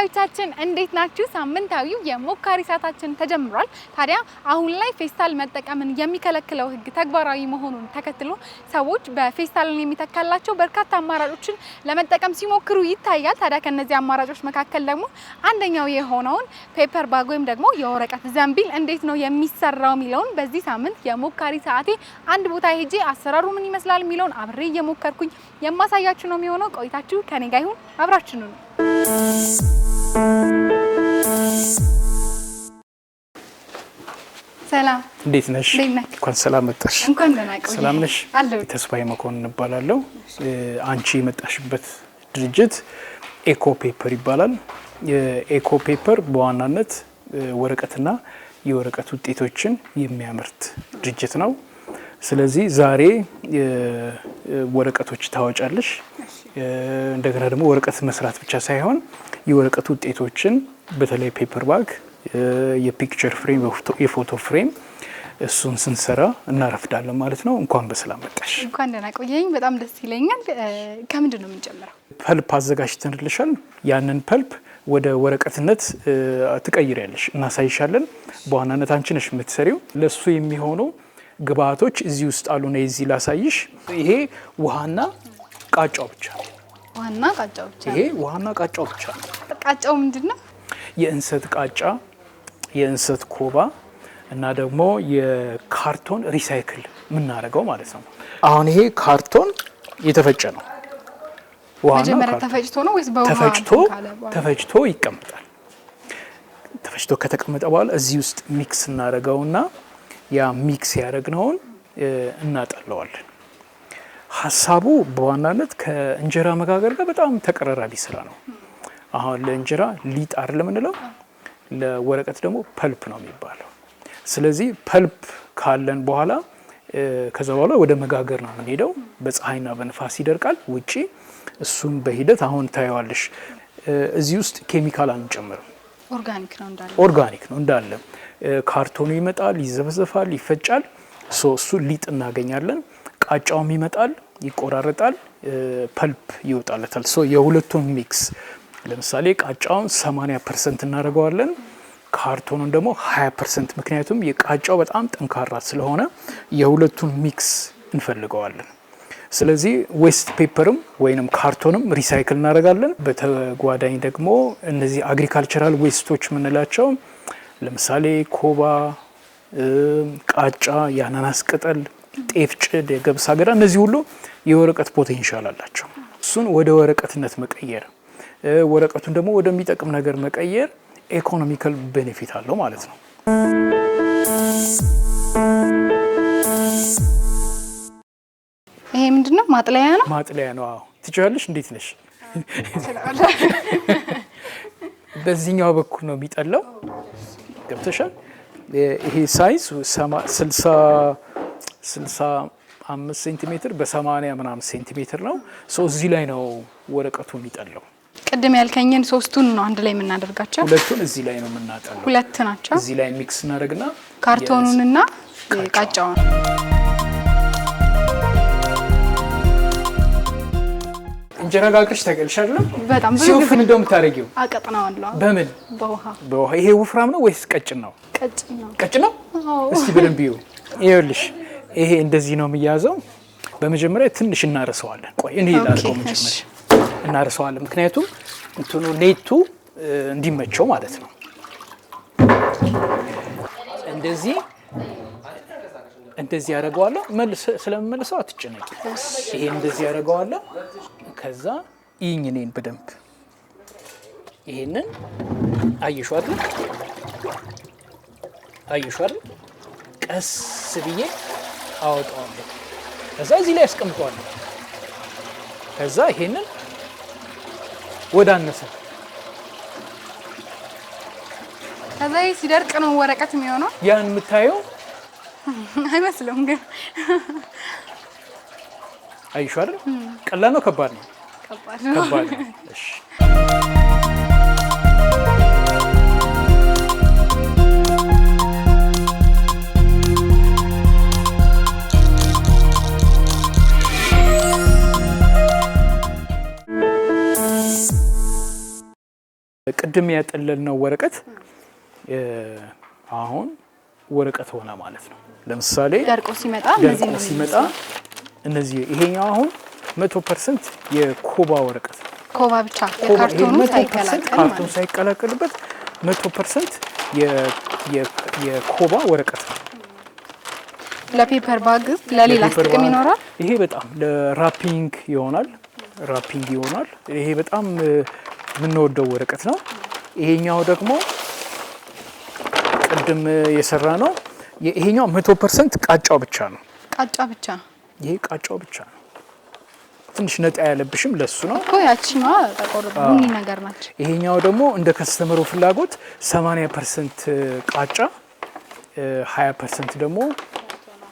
ተመልካቾቻችን እንዴት ናችሁ? ሳምንታዊው የሞካሪ ሰዓታችን ተጀምሯል። ታዲያ አሁን ላይ ፌስታል መጠቀምን የሚከለክለው ህግ ተግባራዊ መሆኑን ተከትሎ ሰዎች በፌስታልን የሚተካላቸው በርካታ አማራጮችን ለመጠቀም ሲሞክሩ ይታያል። ታዲያ ከነዚህ አማራጮች መካከል ደግሞ አንደኛው የሆነውን ፔፐር ባግ ወይም ደግሞ የወረቀት ዘንቢል እንዴት ነው የሚሰራው የሚለውን በዚህ ሳምንት የሞካሪ ሰዓቴ አንድ ቦታ ሄጄ አሰራሩ ምን ይመስላል የሚለውን አብሬ እየሞከርኩኝ የማሳያችሁ ነው የሚሆነው። ቆይታችሁ ከኔ ጋር ይሁን፣ አብራችሁ ነው። ሰላም እንዴት ነሽ? እንኳን ሰላም መጣሽ። እንኳን ደህና ቆየሽ። ሰላም ነሽ? ተስፋዬ መኮንን እባላለሁ። አንቺ የመጣሽበት ድርጅት ኤኮ ፔፐር ይባላል። የኤኮ ፔፐር በዋናነት ወረቀትና የወረቀት ውጤቶችን የሚያመርት ድርጅት ነው። ስለዚህ ዛሬ ወረቀቶች ታወጫለሽ። እንደገና ደግሞ ወረቀት መስራት ብቻ ሳይሆን የወረቀት ውጤቶችን በተለይ ፔፐር ባግ፣ የፒክቸር ፍሬም፣ የፎቶ ፍሬም እሱን ስንሰራ እናረፍዳለን ማለት ነው። እንኳን በሰላም መጣሽ። እንኳን ደህና ቆየኝ። በጣም ደስ ይለኛል። ከምንድን ነው የምንጀምረው? ፐልፕ አዘጋጅተንልሻል። ያንን ፐልፕ ወደ ወረቀትነት ትቀይሪያለሽ፣ እናሳይሻለን። በዋናነት አንቺ ነሽ የምትሰሪው። ለሱ የሚሆኑ ግብአቶች እዚህ ውስጥ አሉ ነው። እዚህ ላሳይሽ። ይሄ ውሃና ቃጫው ብቻ ነው። ውሃና ቃጫው ብቻ። ይሄ ውሃና ቃጫው ብቻ ነው። ቃጫው ምንድነው? የእንሰት ቃጫ፣ የእንሰት ኮባ እና ደግሞ የካርቶን ሪሳይክል የምናደርገው ማለት ነው። አሁን ይሄ ካርቶን የተፈጨ ነው። መጀመሪያ ተፈጭቶ ነው ወይስ በውሃ ተፈጭቶ ይቀመጣል? ተፈጭቶ ከተቀመጠ በኋላ እዚህ ውስጥ ሚክስ እናደርገውና ያ ሚክስ ያደረግነውን እናጠለዋለን። ሀሳቡ በዋናነት ከእንጀራ መጋገር ጋር በጣም ተቀራራቢ ስራ ነው። አሁን ለእንጀራ ሊጥ አይደለም የምንለው፣ ለወረቀት ደግሞ ፐልፕ ነው የሚባለው። ስለዚህ ፐልፕ ካለን በኋላ ከዛ በኋላ ወደ መጋገር ነው የምንሄደው። በፀሐይና በንፋስ ይደርቃል ውጪ። እሱም በሂደት አሁን ታየዋለሽ። እዚህ ውስጥ ኬሚካል አንጨምርም። ኦርጋኒክ ነው እንዳለ። ካርቶኑ ይመጣል፣ ይዘፈዘፋል፣ ይፈጫል። እሱ ሊጥ እናገኛለን። ቃጫውም ይመጣል፣ ይቆራረጣል፣ ፐልፕ ይወጣለታል። የሁለቱን ሚክስ ለምሳሌ ቃጫውን 80% እናደርገዋለን፣ ካርቶኑን ደግሞ 20%። ምክንያቱም የቃጫው በጣም ጠንካራ ስለሆነ የሁለቱን ሚክስ እንፈልገዋለን። ስለዚህ ዌስት ፔፐርም ወይንም ካርቶንም ሪሳይክል እናደርጋለን። በተጓዳኝ ደግሞ እነዚህ አግሪካልቸራል ዌስቶች የምንላቸው ለምሳሌ ኮባ፣ ቃጫ፣ የአናናስ ቅጠል፣ ጤፍ ጭድ፣ የገብስ አገዳ፣ እነዚህ ሁሉ የወረቀት ፖቴንሻል አላቸው። እሱን ወደ ወረቀትነት መቀየር፣ ወረቀቱን ደግሞ ወደሚጠቅም ነገር መቀየር ኢኮኖሚካል ቤኔፊት አለው ማለት ነው። ይሄ ምንድነው? ማጥለያ ነው። ማጥለያ ነው። አዎ ትችላለሽ። እንዴት ነሽ? በዚህኛው በኩል ነው የሚጠላው። ገብተሻል? ይሄ ሳይዝ 65 ሴንቲሜትር በ80 ምናምን ሴንቲሜትር ነው። እዚህ ላይ ነው ወረቀቱ የሚጠላው። ቅድም ያልከኝን ሶስቱን ነው አንድ ላይ የምናደርጋቸው። ሁለቱን እዚህ ላይ ነው የምናጠለው። ሁለት ናቸው። እዚህ ላይ ሚክስ እናደርግና ካርቶኑንና ቃጫውን እንጀራ ጋግረሽ ታገልሻለህ። በጣም ብዙ ሲወፍን እንደውም ታረጊው አቀጥናዋለሁ። በምን? በውሃ። ይሄ ወፍራም ነው ወይስ ቀጭን ነው? ቀጭን ነው። እስቲ በደንብ ይዩ። ይኸውልሽ ይሄ እንደዚህ ነው የሚያዘው። በመጀመሪያ ትንሽ እናርሰዋለን። ቆይ እኔ ላድርገው። መጀመሪያ እናርሰዋለን፣ ምክንያቱም እንትኑ ኔቱ እንዲመቸው ማለት ነው። እንደዚህ ያደርገዋለሁ። ስለምመልሰው አትጨነቂ። ይሄ እንደዚህ ያደርገዋለሁ። ከዛ ይህኝ እኔን በደንብ ይሄንን አየሽው አይደል? ቀስ ብዬ አወጣዋለሁ። ከዛ እዚህ ላይ አስቀምጠዋለሁ። ከዛ ይሄንን ወደ አነሰ ከዛ ሲደርቅ ነው ወረቀት የሚሆነው። ያን የምታየው አይመስልም ግን አይሽው አይደል? ቀላል ነው? ከባድ ነው? ከባድ ነው። እሺ ቅድም ያጠለልነው ወረቀት አሁን ወረቀት ሆነ ማለት ነው። ለምሳሌ ደርቆ ሲመጣ እነዚህ ይሄኛው አሁን 100% የኮባ ወረቀት ኮባ ብቻ የካርቶኑ ሳይቀላቀልበት 100% የኮባ ወረቀት ነው። ለፔፐር ባግ ለሌላ ጥቅም ይኖራል። ይሄ በጣም ለራፒንግ ይሆናል። ይሄ በጣም የምንወደው ወረቀት ነው። ይሄኛው ደግሞ ቅድም የሰራ ነው። ይሄኛው 100% ቃጫው ብቻ ነው። ይሄ ቃጫው ብቻ ነው። ትንሽ ነጣ ያለብሽም ለሱ ነው እኮ ያቺኛዋ ጠቆር ቡኒ ነገር ናት። ይሄኛው ደግሞ እንደ ከስተመሩ ፍላጎት 80% ቃጫ 20% ደግሞ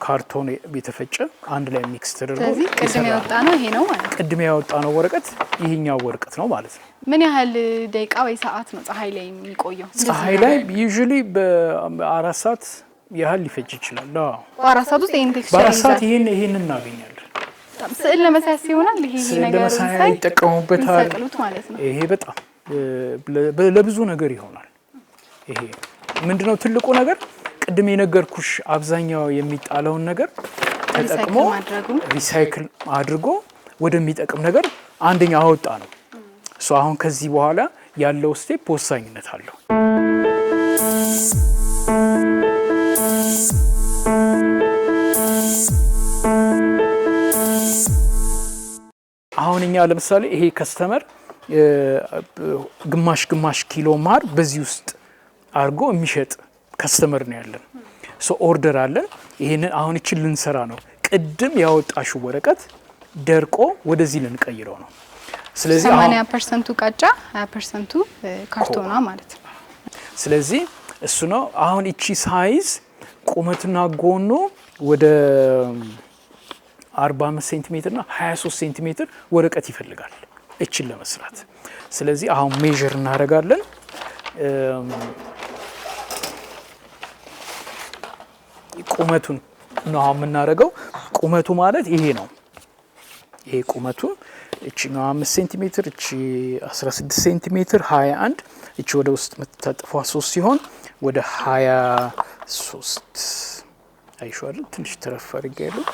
ካርቶን የተፈጨ አንድ ላይ ሚክስ ተደርጎ ስለዚህ ቅድም ያወጣነው ይሄ ነው ማለት ነው። ቅድም ያወጣነው ወረቀት ይሄኛው ወረቀት ነው ማለት ነው። ምን ያህል ደቂቃ ወይ ሰዓት ነው ፀሐይ ላይ የሚቆየው? ፀሐይ ላይ ዩዥሊ በ4 ሰዓት ያህል ሊፈጅ ይችላል። በ4 ሰዓት ውስጥ ይሄን ቴክስቸር በ4 ሰዓት ይሄን እናገኛለን። ስዕል ለመሳስ ይሆናል። ይሄ ነገር ለመሳያ ይጠቀሙበታል ማለት ነው። ይሄ በጣም ለብዙ ነገር ይሆናል። ይሄ ምንድነው ትልቁ ነገር ቅድም የነገርኩሽ አብዛኛው የሚጣለውን ነገር ተጠቅሞ ሪሳይክል አድርጎ ወደሚጠቅም ነገር አንደኛ አወጣ ነው። አሁን ከዚህ በኋላ ያለው ስቴፕ ወሳኝነት አለው። አሁን እኛ ለምሳሌ ይሄ ከስተመር ግማሽ ኪሎ ማር በዚህ ውስጥ አድርጎ የሚሸጥ ከስተመር ነው ያለን። ኦርደር አለን። ይሄንን አሁን እቺ ልንሰራ ነው። ቅድም ያወጣሽው ወረቀት ደርቆ ወደዚህ ልንቀይረው ነው። ስለዚህ 80% ቃጫ 20% ካርቶና ማለት ነው። ስለዚህ እሱ ነው አሁን እቺ ሳይዝ ቁመትና ጎኖ ወደ 45 ሴንቲሜትር እና 23 ሴንቲሜትር ወረቀት ይፈልጋል እቺን ለመስራት። ስለዚህ አሁን ሜዠር እናደርጋለን። ቁመቱን ነው የምናደርገው። ቁመቱ ማለት ይሄ ነው። ይሄ ቁመቱ እቺ ነው 5 ሴንቲሜትር፣ እቺ 16 ሴንቲሜትር፣ 21 እቺ ወደ ውስጥ መታጠፏ 3 ሲሆን ወደ 23 አይሻል። ትንሽ ተረፍ አድርጌያለሁ።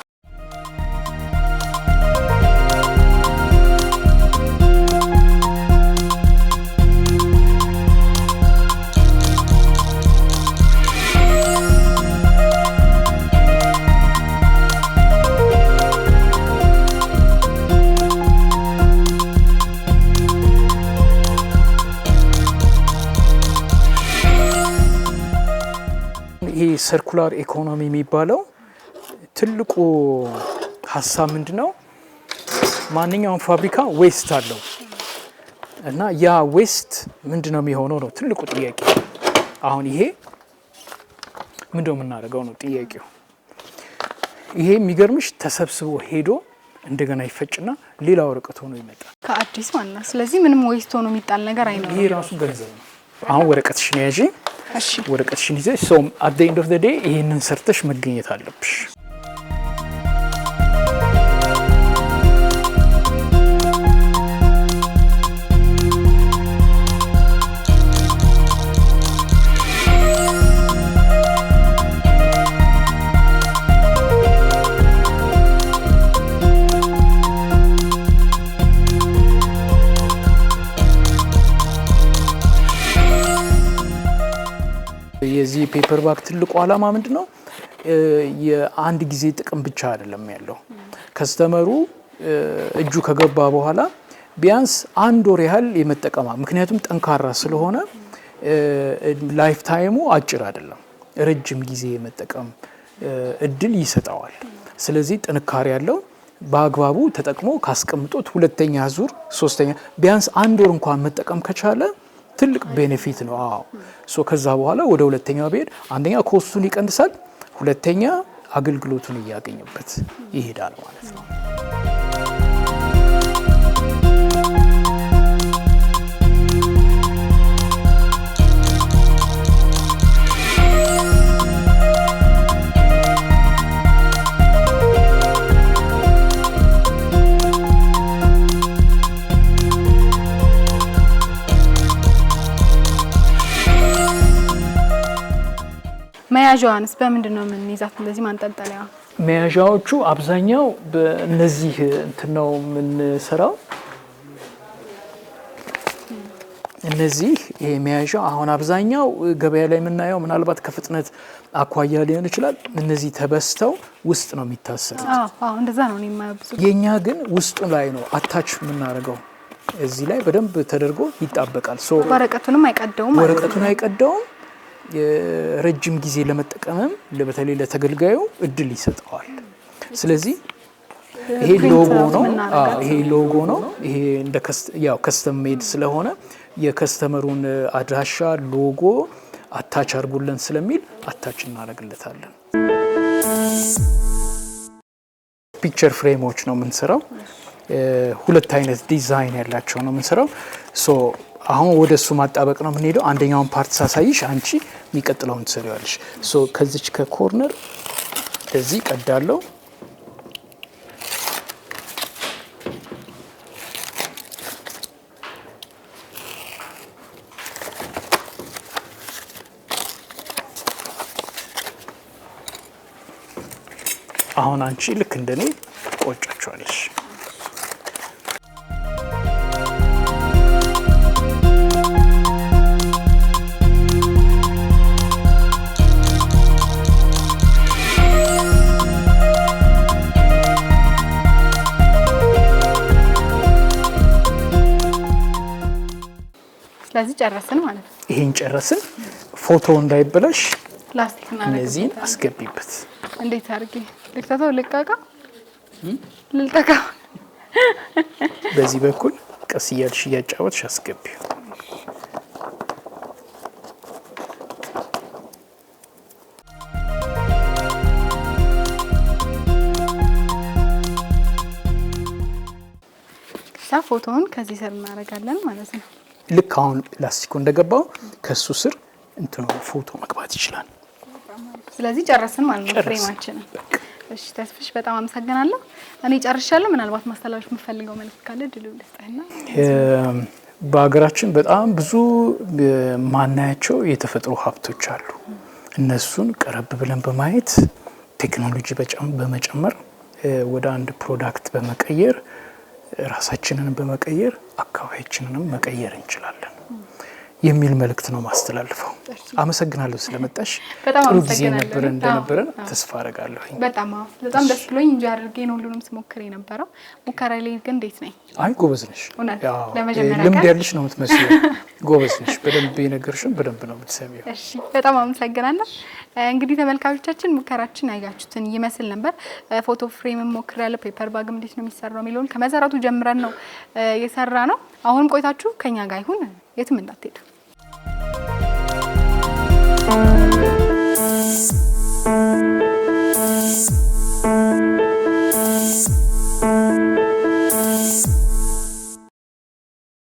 ይሄ ሰርኩላር ኢኮኖሚ የሚባለው ትልቁ ሀሳብ ምንድነው? ማንኛውም ፋብሪካ ዌስት አለው እና ያ ዌስት ምንድነው የሚሆነው ነው ትልቁ ጥያቄ። አሁን ይሄ ምንድነው የምናደርገው ነው ጥያቄው። ይሄ የሚገርምሽ ተሰብስቦ ሄዶ እንደገና ይፈጭና ሌላ ወረቀት ሆኖ ይመጣል ከአዲስ ማለት ነው። ስለዚህ ምንም ዌስት ሆኖ የሚጣል ነገር አይኖርም። ይሄ ራሱ ገንዘብ ነው። አሁን ወረቀትሽን ያዢ። እሺ ወረቀትሽን ይዘሽ at the end of the day ይሄንን ሰርተሽ መገኘት አለብሽ። የዚህ ፔፐር ባክ ትልቁ ዓላማ ምንድነው? የአንድ ጊዜ ጥቅም ብቻ አይደለም ያለው። ከስተመሩ እጁ ከገባ በኋላ ቢያንስ 1 ወር ያህል የመጠቀማ፣ ምክንያቱም ጠንካራ ስለሆነ ላይፍ ታይሙ አጭር አይደለም፣ ረጅም ጊዜ የመጠቀም እድል ይሰጣዋል። ስለዚህ ጥንካሬ ያለው በአግባቡ ተጠቅሞ ካስቀምጦት ሁለተኛ ዙር ሶስተኛ ቢያንስ 1 ወር እንኳን መጠቀም ከቻለ ትልቅ ቤኔፊት ነው። ከዛ በኋላ ወደ ሁለተኛው ቢሄድ አንደኛ ኮስቱን ይቀንሳል፣ ሁለተኛ አገልግሎቱን እያገኘበት ይሄዳል ማለት ነው። መያዣዋንስ በምንድን ነው የምንይዛት? እንደዚህ ማንጠልጠለያ መያዣዎቹ አብዛኛው በእነዚህ እንትን ነው የምንሰራው። እነዚህ ይሄ መያዣው አሁን አብዛኛው ገበያ ላይ የምናየው ምናልባት ከፍጥነት አኳያ ሊሆን ይችላል። እነዚህ ተበስተው ውስጥ ነው የሚታሰሩት። እንደዛ ነው የማያብዙ። የኛ ግን ውስጡ ላይ ነው አታች የምናደርገው። እዚህ ላይ በደንብ ተደርጎ ይጣበቃል። ወረቀቱንም አይቀደውም። ወረቀቱን አይቀደውም። ረጅም ጊዜ ለመጠቀምም በተለይ ለተገልጋዩ እድል ይሰጠዋል። ስለዚህ ይሄ ሎጎ ነው። ይሄ ሎጎ ነው። ይሄ እንደ ከስተም ሜድ ስለሆነ የከስተመሩን አድራሻ ሎጎ አታች አድርጉልን ስለሚል አታች እናደርግለታለን። ፒክቸር ፍሬሞች ነው የምንሰራው። ሁለት አይነት ዲዛይን ያላቸው ነው የምንሰራው። አሁን ወደ እሱ ማጣበቅ ነው የምንሄደው። አንደኛውን ፓርት ሳሳይሽ አንቺ የሚቀጥለውን ትሰሪዋለሽ። ከዚች ከኮርነር እዚህ ቀዳለው። አሁን አንቺ ልክ እንደኔ ቆጫቸዋለሽ። ስለዚህ ጨረስን ማለት ነው። ይሄን ጨረስን። ፎቶ እንዳይበላሽ ፕላስቲክ እና እነዚህን አስገቢበት። እንዴት አድርጌ ልክተተው? ልልቀቃ። በዚህ በኩል ቀስ እያልሽ እያጫወትሽ አስገቢው። ፎቶውን ከዚህ ስር እናደርጋለን ማለት ነው። ልክ አሁን ላስቲኩ እንደገባው ከሱ ስር እንትኑ ፎቶ መግባት ይችላል። ስለዚህ ጨረስን ማለት ነው ፍሬማችንን። እሺ ተስፍሽ በጣም አመሰግናለሁ። እኔ ጨርሻለሁ። ምናልባት ማስተላለፍ የምፈልገው መልዕክት ካለ ድል ልስጥህና። በሀገራችን በጣም ብዙ ማናያቸው የተፈጥሮ ሀብቶች አሉ። እነሱን ቀረብ ብለን በማየት ቴክኖሎጂ በመጨመር ወደ አንድ ፕሮዳክት በመቀየር ራሳችንን በመቀየር አካባቢያችንንም መቀየር እንችላለን የሚል መልእክት ነው ማስተላልፈው። አመሰግናለሁ ስለመጣሽ። ጥሩ ጊዜ እንደነበረን ተስፋ አደርጋለሁ። በጣም ደስ ብሎኝ እንጂ አድርጌ ነው ሁሉንም ስሞክር የነበረው። ሙከራ ላይ ግን እንዴት ነኝ? አይ ጎበዝ ነሽ። ልምድ ያለሽ ነው የምትመስለው። ጎበዝ ነሽ። በደንብ የነገርሽን በደንብ ነው የምትሰሚው። እሺ በጣም አመሰግናለሁ። እንግዲህ ተመልካቾቻችን ሙከራችን ያያችሁትን ይመስል ነበር። ፎቶ ፍሬም ሞክሬያለሁ። ፔፐር ባግ እንዴት ነው የሚሰራው የሚለውን ከመሰረቱ ጀምረን ነው የሰራ ነው። አሁን ቆይታችሁ ከኛ ጋር ይሁን፣ የትም እንዳትሄዱ።